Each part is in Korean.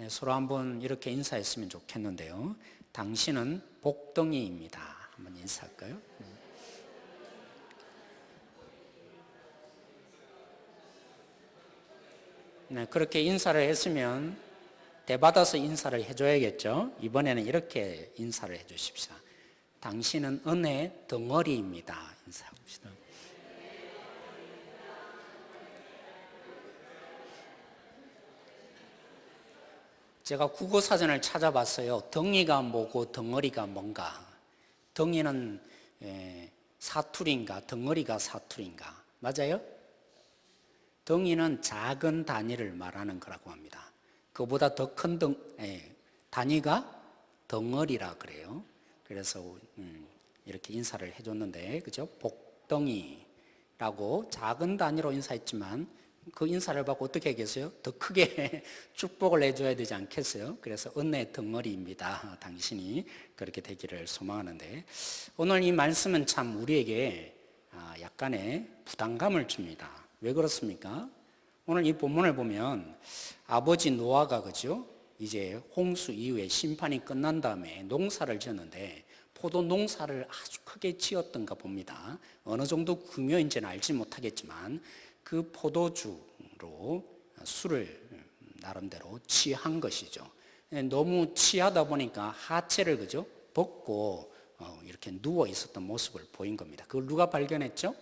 네, 서로 한번 이렇게 인사했으면 좋겠는데요. 당신은 복덩이입니다. 한번 인사할까요? 네, 그렇게 인사를 했으면 대받아서 인사를 해줘야겠죠. 이번에는 이렇게 인사를 해주십시오. 당신은 은혜 덩어리입니다. 인사해봅시다. 제가 국어사전을 찾아봤어요. 덩이가 뭐고 덩어리가 뭔가. 덩이는 사투리인가 덩어리가 사투리인가. 맞아요? 덩이는 작은 단위를 말하는 거라고 합니다. 그보다 더 큰 단위가 덩어리라 그래요. 그래서 이렇게 인사를 해줬는데, 그죠? 복덩이라고 작은 단위로 인사했지만 그 인사를 받고 어떻게 하겠어요? 더 크게 축복을 해줘야 되지 않겠어요? 그래서 은혜 덩어리입니다. 당신이 그렇게 되기를 소망하는데, 오늘 이 말씀은 참 우리에게 약간의 부담감을 줍니다. 왜 그렇습니까? 오늘 이 본문을 보면 아버지 노아가, 그죠? 이제 홍수 이후에 심판이 끝난 다음에 농사를 지었는데 포도 농사를 아주 크게 지었던가 봅니다. 어느 정도 규모인지는 알지 못하겠지만 그 포도주로 술을 나름대로 취한 것이죠. 너무 취하다 보니까 하체를, 그죠? 벗고 이렇게 누워 있었던 모습을 보인 겁니다. 그걸 누가 발견했죠?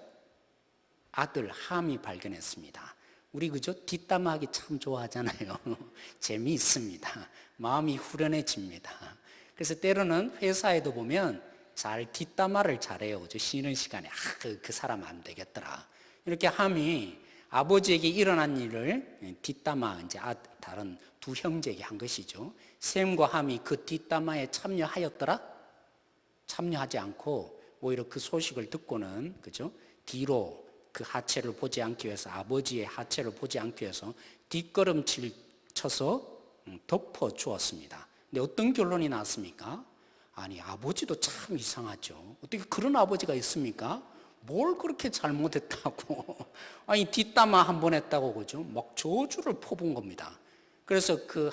아들 함이 발견했습니다. 우리, 그죠? 뒷담화하기 참 좋아하잖아요. 재미있습니다. 마음이 후련해집니다. 그래서 때로는 회사에도 보면 잘 뒷담화를 잘해요. 그죠? 쉬는 시간에 그 사람 안 되겠더라. 이렇게 함이 아버지에게 일어난 일을 뒷담화, 이제 다른 두 형제에게 한 것이죠. 셈과 함이 그 뒷담화에 참여하였더라? 참여하지 않고 오히려 그 소식을 듣고는, 그죠? 뒤로 그 하체를 보지 않기 위해서, 아버지의 하체를 보지 않기 위해서 뒷걸음질 쳐서 덮어 주었습니다. 근데 어떤 결론이 나왔습니까? 아니, 아버지도 참 이상하죠. 어떻게 그런 아버지가 있습니까? 뭘 그렇게 잘못했다고. 아니, 뒷담화 한 번 했다고, 그죠? 막 저주를 퍼부은 겁니다. 그래서 그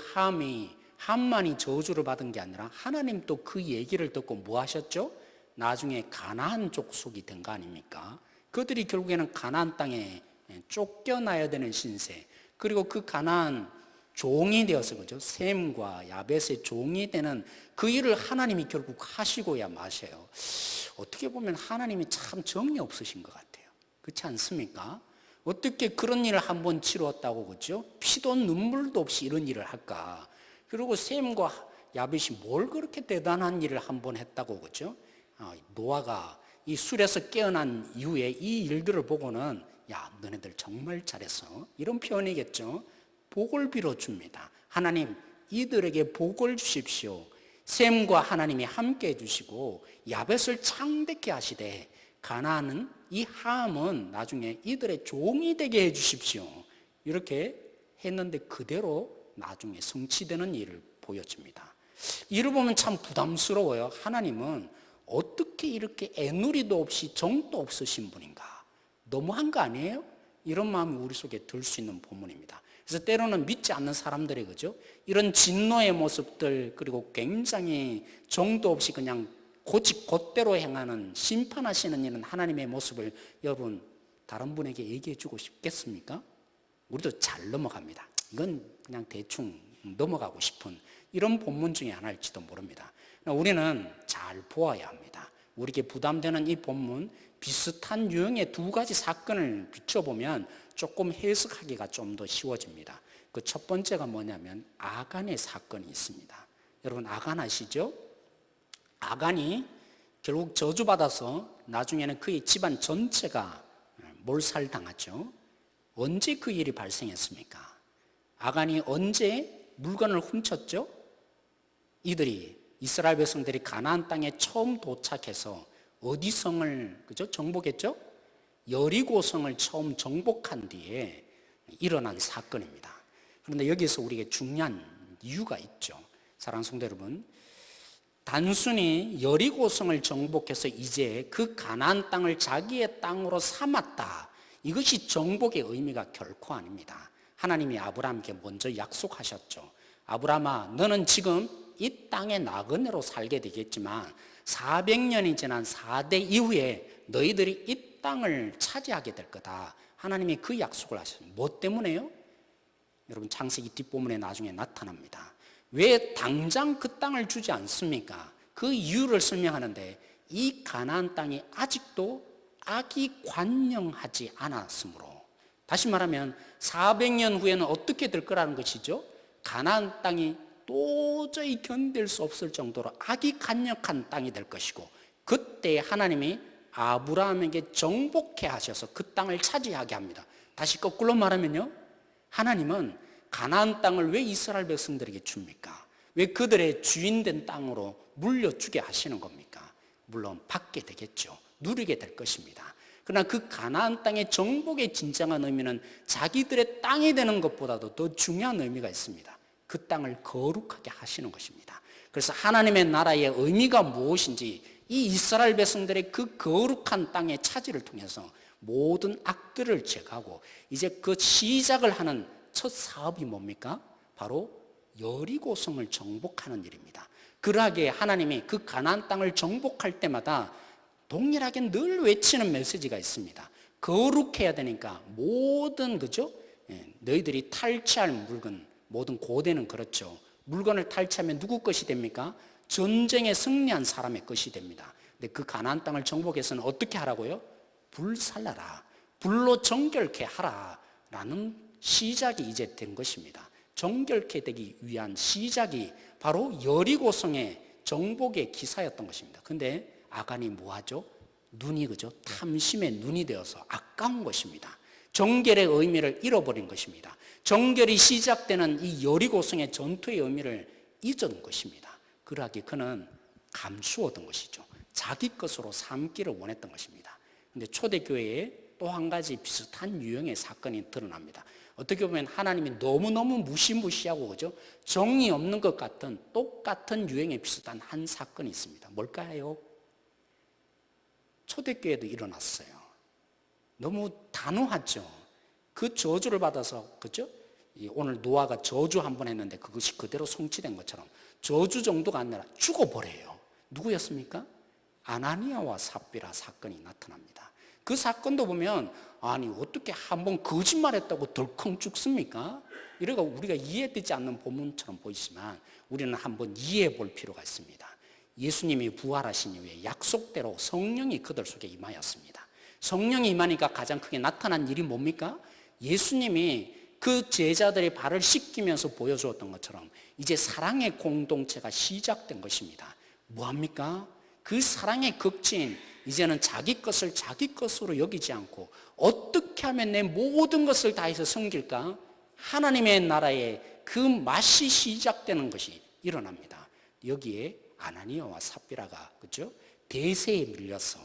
함만이 저주를 받은 게 아니라 하나님 또 그 얘기를 듣고 뭐 하셨죠? 나중에 가나안 족속이 된 거 아닙니까? 그들이 결국에는 가나안 땅에 쫓겨나야 되는 신세, 그리고 그 가나안 종이 되어서, 그죠? 셈과 야벳의 종이 되는 그 일을 하나님이 결국 하시고야 마셔요. 어떻게 보면 하나님이 참 정이 없으신 것 같아요. 그렇지 않습니까? 어떻게 그런 일을 한번 치루었다고, 그죠? 피도 눈물도 없이 이런 일을 할까? 그리고 셈과 야벳이 뭘 그렇게 대단한 일을 한번 했다고, 그죠? 노아가 이 술에서 깨어난 이후에 이 일들을 보고는, 야, 너네들 정말 잘했어, 이런 표현이겠죠. 복을 빌어줍니다. 하나님, 이들에게 복을 주십시오. 셈과 하나님이 함께 해주시고 야벳을 창대케 하시되 가나안은, 이 함은 나중에 이들의 종이 되게 해주십시오. 이렇게 했는데 그대로 나중에 성취되는 일을 보여줍니다. 이를 보면 참 부담스러워요. 하나님은 어떻게 이렇게 애누리도 없이 정도 없으신 분인가? 너무한 거 아니에요? 이런 마음이 우리 속에 들 수 있는 본문입니다. 그래서 때로는 믿지 않는 사람들의, 그죠? 이런 진노의 모습들, 그리고 굉장히 정도 없이 그냥 곧대로 행하는, 심판하시는 이런 하나님의 모습을 여러분 다른 분에게 얘기해 주고 싶겠습니까? 우리도 잘 넘어갑니다. 이건 그냥 대충 넘어가고 싶은 이런 본문 중에 하나일지도 모릅니다. 우리는 잘 보아야 합니다. 우리에게 부담되는 이 본문, 비슷한 유형의 두 가지 사건을 비춰보면 조금 해석하기가 좀 더 쉬워집니다. 그 첫 번째가 뭐냐면 아간의 사건이 있습니다. 여러분, 아간 아시죠? 아간이 결국 저주받아서 나중에는 그의 집안 전체가 몰살당하죠. 언제 그 일이 발생했습니까? 아간이 언제 물건을 훔쳤죠? 이스라엘 백성들이 가나안 땅에 처음 도착해서 어디 성을, 그죠? 정복했죠? 여리고 성을 처음 정복한 뒤에 일어난 사건입니다. 그런데 여기서 우리에게 중요한 이유가 있죠. 사랑하는 성도 여러분, 단순히 여리고 성을 정복해서 이제 그 가나안 땅을 자기의 땅으로 삼았다, 이것이 정복의 의미가 결코 아닙니다. 하나님이 아브라함께 먼저 약속하셨죠. 아브라함아, 너는 지금 이 땅의 나그네로 살게 되겠지만 400년이 지난 4대 이후에 너희들이 이 땅을 차지하게 될 거다. 하나님이 그 약속을 하셨습니다. 뭐 때문에요? 여러분, 창세기 뒷부분에 나중에 나타납니다. 왜 당장 그 땅을 주지 않습니까? 그 이유를 설명하는데, 이 가나안 땅이 아직도 악이 관영하지 않았으므로, 다시 말하면 400년 후에는 어떻게 될 거라는 것이죠. 가나안 땅이 도저히 견딜 수 없을 정도로 악이 강력한 땅이 될 것이고, 그때 하나님이 아브라함에게 정복해 하셔서 그 땅을 차지하게 합니다. 다시 거꾸로 말하면요, 하나님은 가나안 땅을 왜 이스라엘 백성들에게 줍니까? 왜 그들의 주인된 땅으로 물려주게 하시는 겁니까? 물론 받게 되겠죠. 누리게 될 것입니다. 그러나 그 가나안 땅의 정복의 진정한 의미는 자기들의 땅이 되는 것보다도 더 중요한 의미가 있습니다. 그 땅을 거룩하게 하시는 것입니다. 그래서 하나님의 나라의 의미가 무엇인지 이 이스라엘 백성들의 그 거룩한 땅의 차지를 통해서 모든 악들을 제거하고 이제 그 시작을 하는 첫 사업이 뭡니까? 바로 여리고성을 정복하는 일입니다. 그러하게 하나님이 그 가나안 땅을 정복할 때마다 동일하게 늘 외치는 메시지가 있습니다. 거룩해야 되니까 모든, 그죠? 너희들이 탈취할 물건, 모든 고대는 그렇죠. 물건을 탈취하면 누구 것이 됩니까? 전쟁에 승리한 사람의 것이 됩니다. 근데 그 가나안 땅을 정복해서는 어떻게 하라고요? 불살라라, 불로 정결케 하라 라는 시작이 이제 된 것입니다. 정결케 되기 위한 시작이 바로 여리고성의 정복의 기사였던 것입니다. 근데 아간이 뭐하죠? 눈이, 그죠? 탐심의 눈이 되어서 아까운 것입니다. 정결의 의미를 잃어버린 것입니다. 정결이 시작되는 이 여리고성의 전투의 의미를 잊은 것입니다. 그러하기 그는 감추었던 것이죠. 자기 것으로 삼기를 원했던 것입니다. 근데 초대교회에 또 한 가지 비슷한 유형의 사건이 드러납니다. 어떻게 보면 하나님이 너무너무 무시무시하고, 그죠? 정이 없는 것 같은 똑같은 유형의 비슷한 한 사건이 있습니다. 뭘까요? 초대교회도 일어났어요. 너무 단호하죠. 그 저주를 받아서, 그죠? 오늘 노아가 저주 한 번 했는데 그것이 그대로 성취된 것처럼 저주 정도가 아니라 죽어버려요. 누구였습니까? 아나니아와 삽비라 사건이 나타납니다. 그 사건도 보면, 아니 어떻게 한번 거짓말했다고 덜컹 죽습니까? 이래가 우리가 이해되지 않는 본문처럼 보이지만 우리는 한번 이해해 볼 필요가 있습니다. 예수님이 부활하신 이후에 약속대로 성령이 그들 속에 임하였습니다. 성령이 임하니까 가장 크게 나타난 일이 뭡니까? 예수님이 그 제자들의 발을 씻기면서 보여주었던 것처럼 이제 사랑의 공동체가 시작된 것입니다. 뭐합니까? 그 사랑의 극진, 이제는 자기 것을 자기 것으로 여기지 않고 어떻게 하면 내 모든 것을 다해서 섬길까? 하나님의 나라의 그 맛이 시작되는 것이 일어납니다. 여기에 아나니아와 삽비라가, 그죠? 대세에 밀려서,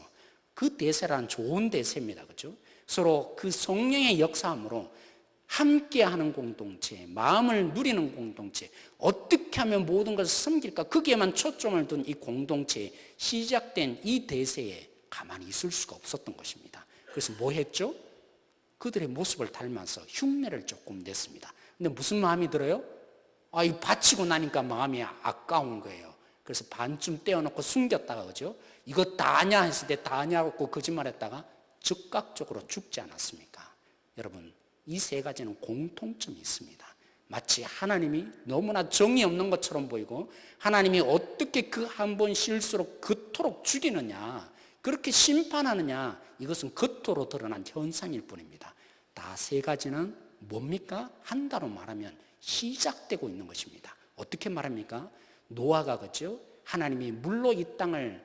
그 대세란 좋은 대세입니다. 그죠? 서로 그 성령의 역사함으로 함께하는 공동체, 마음을 누리는 공동체, 어떻게 하면 모든 것을 섬길까? 거기에만 초점을 둔 이 공동체에 시작된 이 대세에 가만히 있을 수가 없었던 것입니다. 그래서 뭐 했죠? 그들의 모습을 닮아서 흉내를 조금 냈습니다. 근데 무슨 마음이 들어요? 이 바치고 나니까 마음이 아까운 거예요. 그래서 반쯤 떼어놓고 숨겼다가, 그죠? 이거 다냐 했을 때 다냐고 거짓말했다가 즉각적으로 죽지 않았습니까? 여러분, 이 세 가지는 공통점이 있습니다. 마치 하나님이 너무나 정이 없는 것처럼 보이고 하나님이 어떻게 그 한 번 실수로 그토록 죽이느냐, 그렇게 심판하느냐, 이것은 겉으로 드러난 현상일 뿐입니다. 다 세 가지는 뭡니까? 한 단어로 말하면 시작되고 있는 것입니다. 어떻게 말합니까? 노아가, 그죠? 하나님이 물로 이 땅을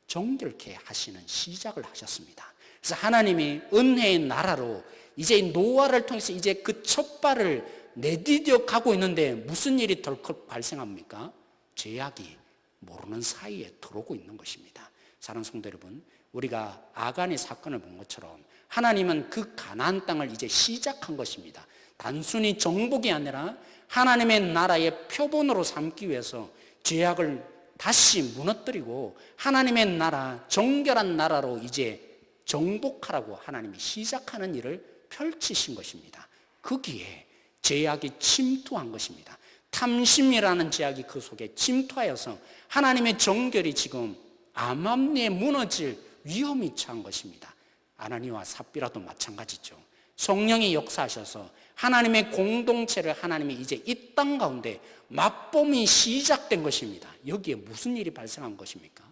정결케 하시는 시작을 하셨습니다. 그래서 하나님이 은혜의 나라로 이제 노아를 통해서 이제 그 첫 발을 내디뎌 가고 있는데 무슨 일이 덜컥 발생합니까? 죄악이 모르는 사이에 들어오고 있는 것입니다. 사랑하는 성도 여러분, 우리가 아간의 사건을 본 것처럼 하나님은 그 가나안 땅을 이제 시작한 것입니다. 단순히 정복이 아니라 하나님의 나라의 표본으로 삼기 위해서 죄악을 다시 무너뜨리고 하나님의 나라, 정결한 나라로 이제 정복하라고 하나님이 시작하는 일을 펼치신 것입니다. 거기에 죄악이 침투한 것입니다. 탐심이라는 제약이 그 속에 침투하여서 하나님의 정결이 지금 암암리에 무너질 위험이 처한 것입니다. 아나니와 삽비라도 마찬가지죠. 성령이 역사하셔서 하나님의 공동체를 하나님이 이제 이 땅 가운데 맛봄이 시작된 것입니다. 여기에 무슨 일이 발생한 것입니까?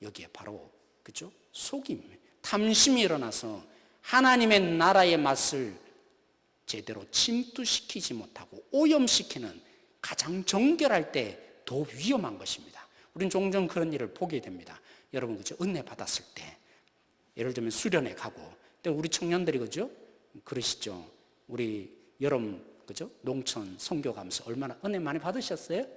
여기에 바로 그죠? 속임, 탐심이 일어나서 하나님의 나라의 맛을 제대로 침투시키지 못하고 오염시키는 가장 정결할 때 더 위험한 것입니다. 우리는 종종 그런 일을 보게 됩니다. 여러분 그죠? 은혜 받았을 때 예를 들면 수련회 가고, 근데 우리 청년들이 그죠? 그러시죠. 우리 여름 그죠? 농촌 선교 가면서 얼마나 은혜 많이 받으셨어요?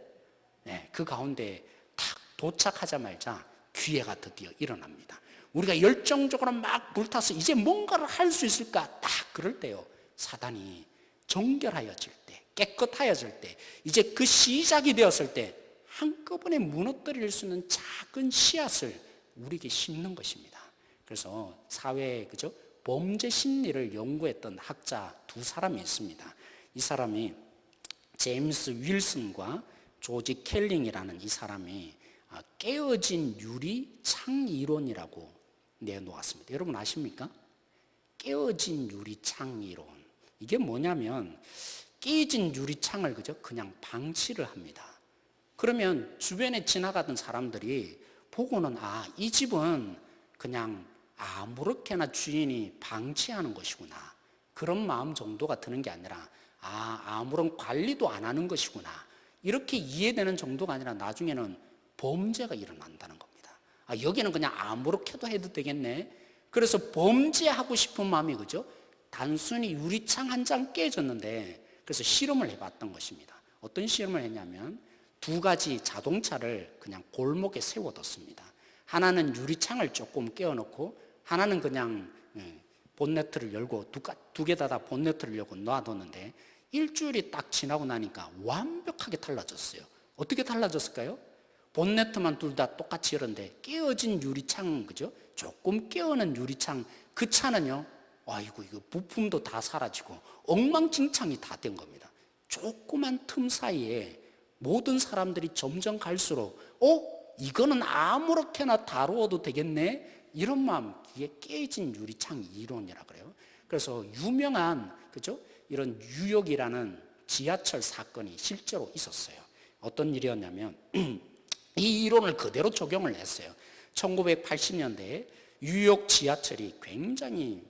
네, 그 가운데 딱 도착하자마자 기회가 드디어 일어납니다. 우리가 열정적으로 막 불타서 이제 뭔가를 할 수 있을까? 딱 그럴 때요, 사단이 정결하여질 때, 깨끗하여질 때, 이제 그 시작이 되었을 때 한꺼번에 무너뜨릴 수 있는 작은 씨앗을 우리에게 심는 것입니다. 그래서 사회에 그죠? 범죄 심리를 연구했던 학자 두 사람이 있습니다. 이 사람이 제임스 윌슨과 조지 켈링이라는 이 사람이 깨어진 유리 창 이론이라고 내놓았습니다. 여러분 아십니까? 깨어진 유리 창 이론. 이게 뭐냐면 깨진 유리 창을 그죠? 그냥 방치를 합니다. 그러면 주변에 지나가던 사람들이 보고는 이 집은 그냥 아무렇게나 주인이 방치하는 것이구나, 그런 마음 정도가 드는 게 아니라 아무런 관리도 안 하는 것이구나, 이렇게 이해되는 정도가 아니라 나중에는 범죄가 일어난다는 겁니다. 여기는 그냥 아무렇게도 해도 되겠네. 그래서 범죄하고 싶은 마음이 그죠? 단순히 유리창 한 장 깨졌는데, 그래서 실험을 해봤던 것입니다. 어떤 실험을 했냐면 두 가지 자동차를 그냥 골목에 세워뒀습니다. 하나는 유리창을 조금 깨워놓고 하나는 그냥 본네트를 열고 두 개 다 본네트를 열고 놔뒀는데, 일주일이 딱 지나고 나니까 완벽하게 달라졌어요. 어떻게 달라졌을까요? 본네트만 둘 다 똑같이 열었는데 깨어진 유리창 그죠? 조금 깨어는 유리창, 그 차는요, 아이고 이거 부품도 다 사라지고 엉망진창이 다 된 겁니다. 조그만 틈 사이에 모든 사람들이 점점 갈수록 이거는 아무렇게나 다루어도 되겠네, 이런 마음, 이게 깨진 유리창 이론이라 그래요. 그래서 유명한 그죠? 이런 뉴욕이라는 지하철 사건이 실제로 있었어요. 어떤 일이었냐면 이 이론을 그대로 적용을 했어요. 1980년대에 뉴욕 지하철이 굉장히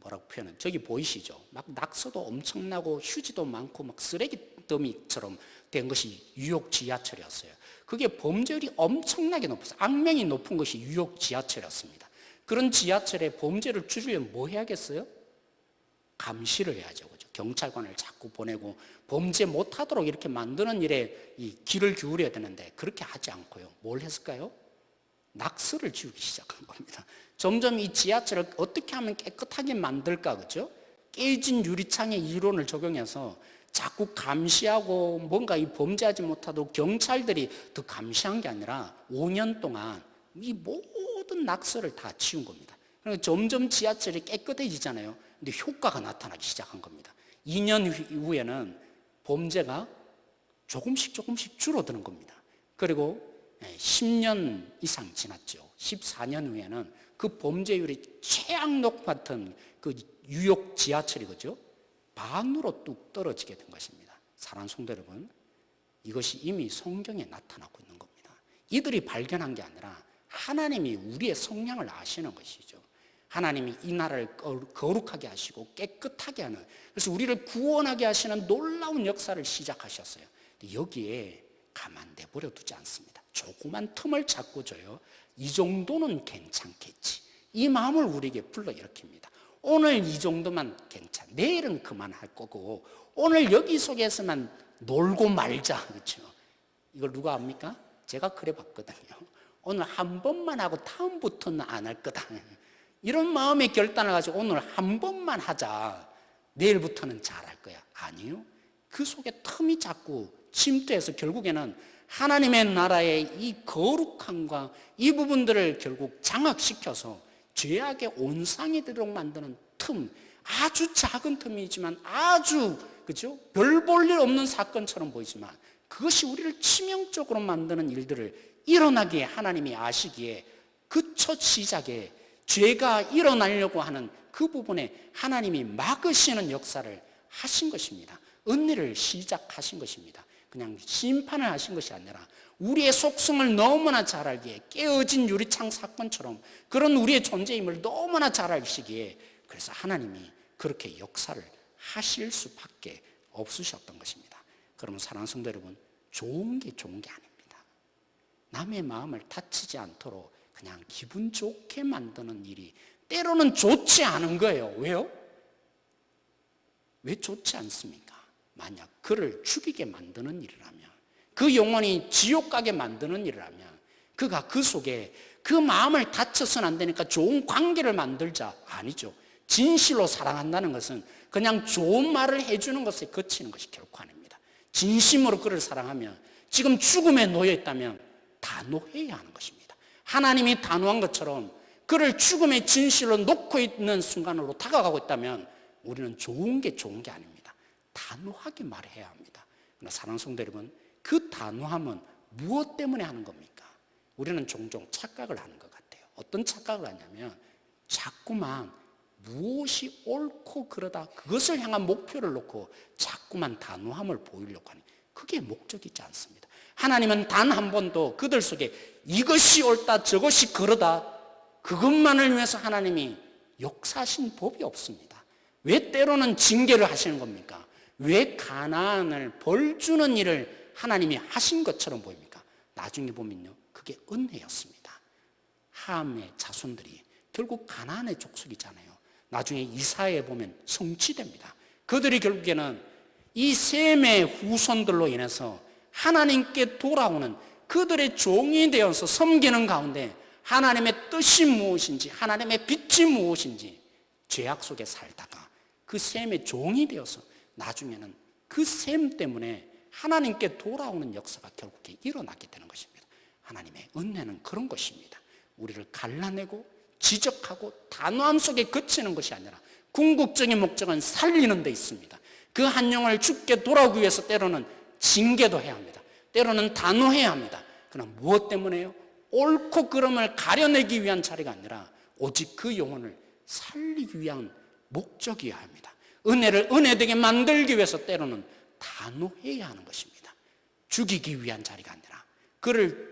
뭐라고 표현은, 저기 보이시죠? 막 낙서도 엄청나고 휴지도 많고 막 쓰레기 더미처럼 된 것이 뉴욕 지하철이었어요. 그게 범죄율이 엄청나게 높았어요. 악명이 높은 것이 뉴욕 지하철이었습니다. 그런 지하철에 범죄를 줄이려면 뭐 해야겠어요? 감시를 해야죠. 그죠? 경찰관을 자꾸 보내고 범죄 못하도록 이렇게 만드는 일에 이 귀를 기울여야 되는데, 그렇게 하지 않고요, 뭘 했을까요? 낙서를 지우기 시작한 겁니다. 점점 이 지하철을 어떻게 하면 깨끗하게 만들까, 그죠? 깨진 유리창의 이론을 적용해서 자꾸 감시하고 뭔가 이 범죄하지 못하도록 경찰들이 더 감시한 게 아니라 5년 동안 이 모든 낙서를 다 지운 겁니다. 그러니까 점점 지하철이 깨끗해지잖아요. 근데 효과가 나타나기 시작한 겁니다. 2년 이후에는 범죄가 조금씩 줄어드는 겁니다. 그리고 10년 이상 지났죠. 14년 후에는 그 범죄율이 최악 높았던 그 뉴욕 지하철이 그죠? 반으로 뚝 떨어지게 된 것입니다. 사랑하는 성도 여러분, 이것이 이미 성경에 나타나고 있는 겁니다. 이들이 발견한 게 아니라 하나님이 우리의 성향을 아시는 것이죠. 하나님이 이 나라를 거룩하게 하시고 깨끗하게 하는, 그래서 우리를 구원하게 하시는 놀라운 역사를 시작하셨어요. 근데 여기에 가만 내버려 두지 않습니다. 조그만 틈을 찾고 줘요. 이 정도는 괜찮겠지, 이 마음을 우리에게 불러일으킵니다. 오늘 이 정도만 괜찮아, 내일은 그만할 거고 오늘 여기 속에서만 놀고 말자, 그렇죠? 이걸 누가 압니까? 제가 그래 봤거든요. 오늘 한 번만 하고 다음부터는 안 할 거다, 이런 마음의 결단을 가지고 오늘 한 번만 하자, 내일부터는 잘할 거야. 아니요, 그 속에 틈이 자꾸 침투해서 결국에는 하나님의 나라의 이 거룩함과 이 부분들을 결국 장악시켜서 죄악의 온상이 되도록 만드는 틈, 아주 작은 틈이지만 아주 그죠? 별 볼 일 없는 사건처럼 보이지만 그것이 우리를 치명적으로 만드는 일들을 일어나기에 하나님이 아시기에 그 첫 시작에 죄가 일어나려고 하는 그 부분에 하나님이 막으시는 역사를 하신 것입니다. 은혜를 시작하신 것입니다. 그냥 심판을 하신 것이 아니라 우리의 속성을 너무나 잘 알기에 깨어진 유리창 사건처럼 그런 우리의 존재임을 너무나 잘 아시기에 그래서 하나님이 그렇게 역사를 하실 수밖에 없으셨던 것입니다. 그러면 사랑하는 성도 여러분, 좋은 게 아닙니다. 남의 마음을 다치지 않도록 그냥 기분 좋게 만드는 일이 때로는 좋지 않은 거예요. 왜요? 왜 좋지 않습니까? 만약 그를 죽이게 만드는 일이라면, 그 영혼이 지옥 가게 만드는 일이라면, 그가 그 속에 그 마음을 다쳐서는 안 되니까 좋은 관계를 만들자. 아니죠. 진실로 사랑한다는 것은 그냥 좋은 말을 해주는 것에 그치는 것이 결코 아닙니다. 진심으로 그를 사랑하면 지금 죽음에 놓여 있다면 단호해야 하는 것입니다. 하나님이 단호한 것처럼 그를 죽음의 진실로 놓고 있는 순간으로 다가가고 있다면 우리는 좋은 게 아닙니다. 단호하게 말해야 합니다. 그러나 사랑하는 성도 여러분, 그 단호함은 무엇 때문에 하는 겁니까? 우리는 종종 착각을 하는 것 같아요. 어떤 착각을 하냐면 자꾸만 무엇이 옳고 그러다 그것을 향한 목표를 놓고 자꾸만 단호함을 보이려고 하는, 그게 목적이지 않습니다. 하나님은 단 한 번도 그들 속에 이것이 옳다 저것이 그러다 그것만을 위해서 하나님이 역사하신 법이 없습니다. 왜 때로는 징계를 하시는 겁니까? 왜 가나안을 벌주는 일을 하나님이 하신 것처럼 보입니까? 나중에 보면요, 그게 은혜였습니다. 함의 자손들이 결국 가나안의 족속이잖아요. 나중에 이사야에 보면 성취됩니다. 그들이 결국에는 이 셈의 후손들로 인해서 하나님께 돌아오는 그들의 종이 되어서 섬기는 가운데 하나님의 뜻이 무엇인지, 하나님의 빛이 무엇인지 죄악 속에 살다가 그 셈의 종이 되어서 나중에는 그 셈 때문에 하나님께 돌아오는 역사가 결국에 일어나게 되는 것입니다. 하나님의 은혜는 그런 것입니다. 우리를 갈라내고 지적하고 단호함 속에 그치는 것이 아니라 궁극적인 목적은 살리는 데 있습니다. 그 한 영을 죽게 돌아오기 위해서 때로는 징계도 해야 합니다. 때로는 단호해야 합니다. 그러나 무엇 때문에요? 옳고 그름을 가려내기 위한 자리가 아니라 오직 그 영혼을 살리기 위한 목적이어야 합니다. 은혜를 은혜되게 만들기 위해서 때로는 단호해야 하는 것입니다. 죽이기 위한 자리가 아니라 그를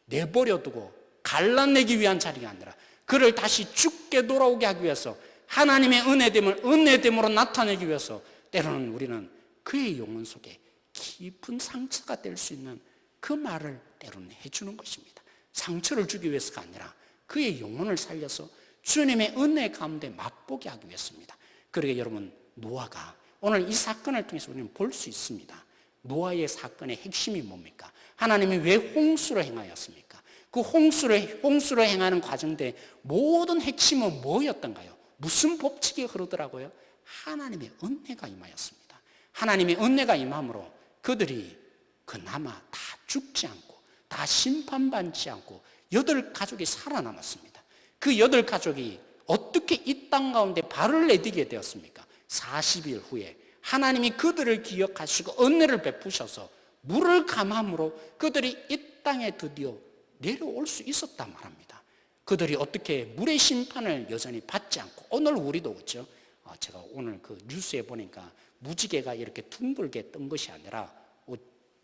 내버려 두고 갈라내기 위한 자리가 아니라 그를 다시 죽게 돌아오게 하기 위해서 하나님의 은혜됨을 은혜됨으로 나타내기 위해서 때로는 우리는 그의 영혼 속에 깊은 상처가 될 수 있는 그 말을 때로는 해주는 것입니다. 상처를 주기 위해서가 아니라 그의 영혼을 살려서 주님의 은혜 가운데 맛보게 하기 위해서입니다. 그러게 여러분, 노아가 오늘 이 사건을 통해서 우리는 볼 수 있습니다. 노아의 사건의 핵심이 뭡니까? 하나님이 왜 홍수를 행하였습니까? 그 홍수를 행하는 과정대 모든 핵심은 뭐였던가요? 무슨 법칙이 흐르더라고요? 하나님의 은혜가 임하였습니다. 하나님의 은혜가 임함으로 그들이 그나마 다 죽지 않고 다 심판받지 않고 8가족이 살아남았습니다. 그 8가족이 어떻게 이 땅 가운데 발을 내디게 되었습니까? 40일 후에 하나님이 그들을 기억하시고 은혜를 베푸셔서 물을 감함으로 그들이 이 땅에 드디어 내려올 수 있었단 말합니다. 그들이 어떻게 물의 심판을 여전히 받지 않고, 오늘 우리도 그렇죠. 제가 오늘 그 뉴스에 보니까 무지개가 이렇게 둥글게 뜬 것이 아니라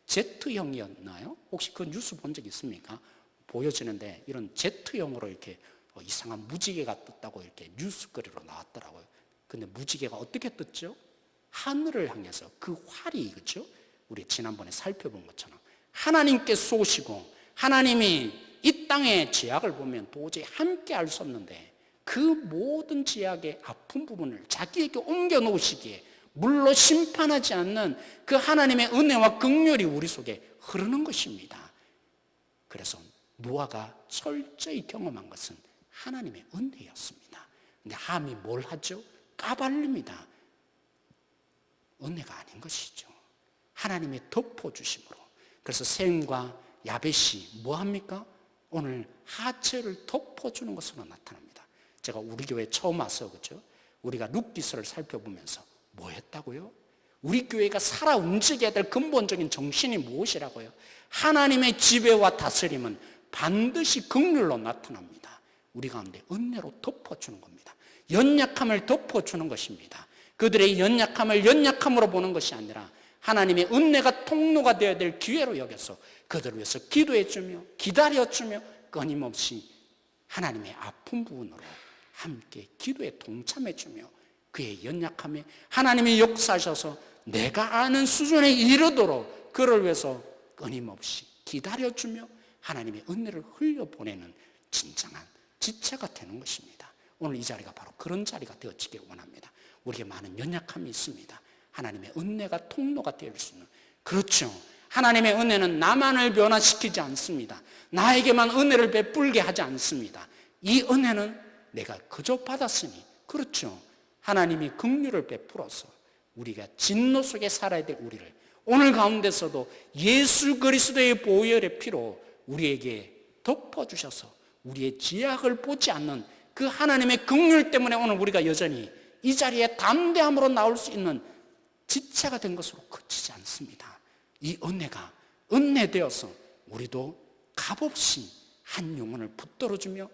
Z형이었나요? 혹시 그 뉴스 본 적 있습니까? 보여지는데 이런 Z형으로 이렇게 이상한 무지개가 떴다고 이렇게 뉴스거리로 나왔더라고요. 근데 무지개가 어떻게 떴죠? 하늘을 향해서 그 활이, 그렇죠? 우리 지난번에 살펴본 것처럼 하나님께 쏘시고 하나님이 이 땅의 죄악을 보면 도저히 함께 할 수 없는데 그 모든 죄악의 아픈 부분을 자기에게 옮겨 놓으시기에 물로 심판하지 않는 그 하나님의 은혜와 긍휼이 우리 속에 흐르는 것입니다. 그래서 노아가 철저히 경험한 것은 하나님의 은혜였습니다. 근데 함이 뭘 하죠? 까발립니다. 은혜가 아닌 것이죠. 하나님의 덮어주심으로. 그래서 셈과 야벳이 뭐합니까? 오늘 하체를 덮어주는 것으로 나타납니다. 제가 우리 교회 처음 와서 그렇죠? 우리가 룻기서를 살펴보면서 뭐 했다고요? 우리 교회가 살아 움직여야 될 근본적인 정신이 무엇이라고요? 하나님의 지배와 다스림은 반드시 긍휼로 나타납니다. 우리 가운데 은혜로 덮어주는 겁니다. 연약함을 덮어주는 것입니다. 그들의 연약함을 연약함으로 보는 것이 아니라 하나님의 은혜가 통로가 되어야 될 기회로 여겨서 그들을 위해서 기도해주며 기다려주며 끊임없이 하나님의 아픈 부분으로 함께 기도에 동참해주며 그의 연약함에 하나님이 역사하셔서 내가 아는 수준에 이르도록 그를 위해서 끊임없이 기다려주며 하나님의 은혜를 흘려보내는 진정한 지체가 되는 것입니다. 오늘 이 자리가 바로 그런 자리가 되어지길 원합니다. 우리에게 많은 연약함이 있습니다. 하나님의 은혜가 통로가 될 수 있는, 그렇죠, 하나님의 은혜는 나만을 변화시키지 않습니다. 나에게만 은혜를 베풀게 하지 않습니다. 이 은혜는 내가 그저 받았으니, 그렇죠, 하나님이 긍휼을 베풀어서 우리가 진노 속에 살아야 될 우리를 오늘 가운데서도 예수 그리스도의 보혈의 피로 우리에게 덮어주셔서 우리의 죄악을 보지 않는 그 하나님의 긍휼 때문에 오늘 우리가 여전히 이 자리에 담대함으로 나올 수 있는 지체가 된 것으로 그치지 않습니다. 이 은혜가 은혜되어서 우리도 값없이 한 영혼을 붙들어주며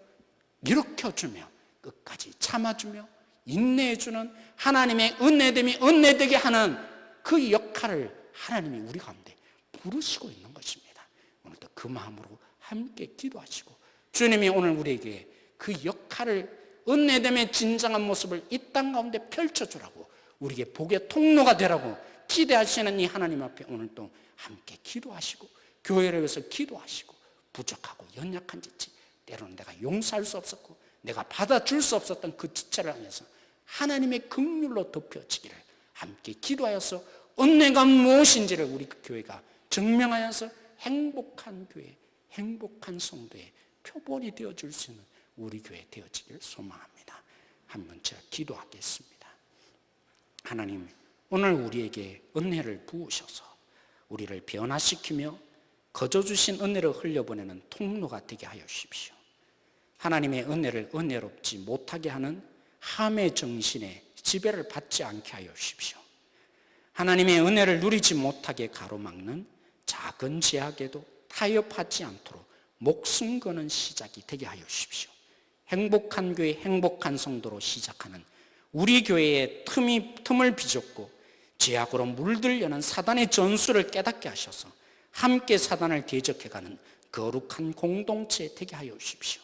일으켜주며 끝까지 참아주며 인내해주는 하나님의 은혜됨이 은혜되게 하는 그 역할을 하나님이 우리 가운데 부르시고 있는 것입니다. 오늘도 그 마음으로 함께 기도하시고 주님이 오늘 우리에게 그 역할을 은혜됨의 진정한 모습을 이 땅 가운데 펼쳐주라고 우리에게 복의 통로가 되라고 기대하시는 이 하나님 앞에 오늘 또 함께 기도하시고 교회를 위해서 기도하시고 부족하고 연약한 지체, 때로는 내가 용서할 수 없었고 내가 받아줄 수 없었던 그 지체를 향해서 하나님의 긍휼로 덮여지기를 함께 기도하여서 은혜가 무엇인지를 우리 교회가 증명하여서 행복한 교회, 행복한 성도의 표본이 되어줄 수 있는 우리 교회 되어지기를 소망합니다. 한번 제가 기도하겠습니다. 하나님, 오늘 우리에게 은혜를 부으셔서 우리를 변화시키며 거저 주신 은혜를 흘려보내는 통로가 되게 하여 주십시오. 하나님의 은혜를 은혜롭지 못하게 하는 함의 정신에 지배를 받지 않게 하여 주십시오. 하나님의 은혜를 누리지 못하게 가로막는 작은 제약에도 타협하지 않도록 목숨 거는 시작이 되게 하여 주십시오. 행복한 교회, 행복한 성도로 시작하는 우리 교회의 틈을 비좁고 죄악으로 물들려는 사단의 전술을 깨닫게 하셔서 함께 사단을 대적해가는 거룩한 공동체 되게 하여 주십시오.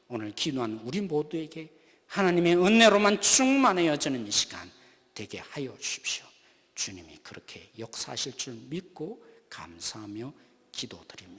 오늘 기도한 우리 모두에게 하나님의 은혜로만 충만해져는 이 시간 되게 하여 주십시오. 주님이 그렇게 역사하실 줄 믿고 감사하며 기도드립니다.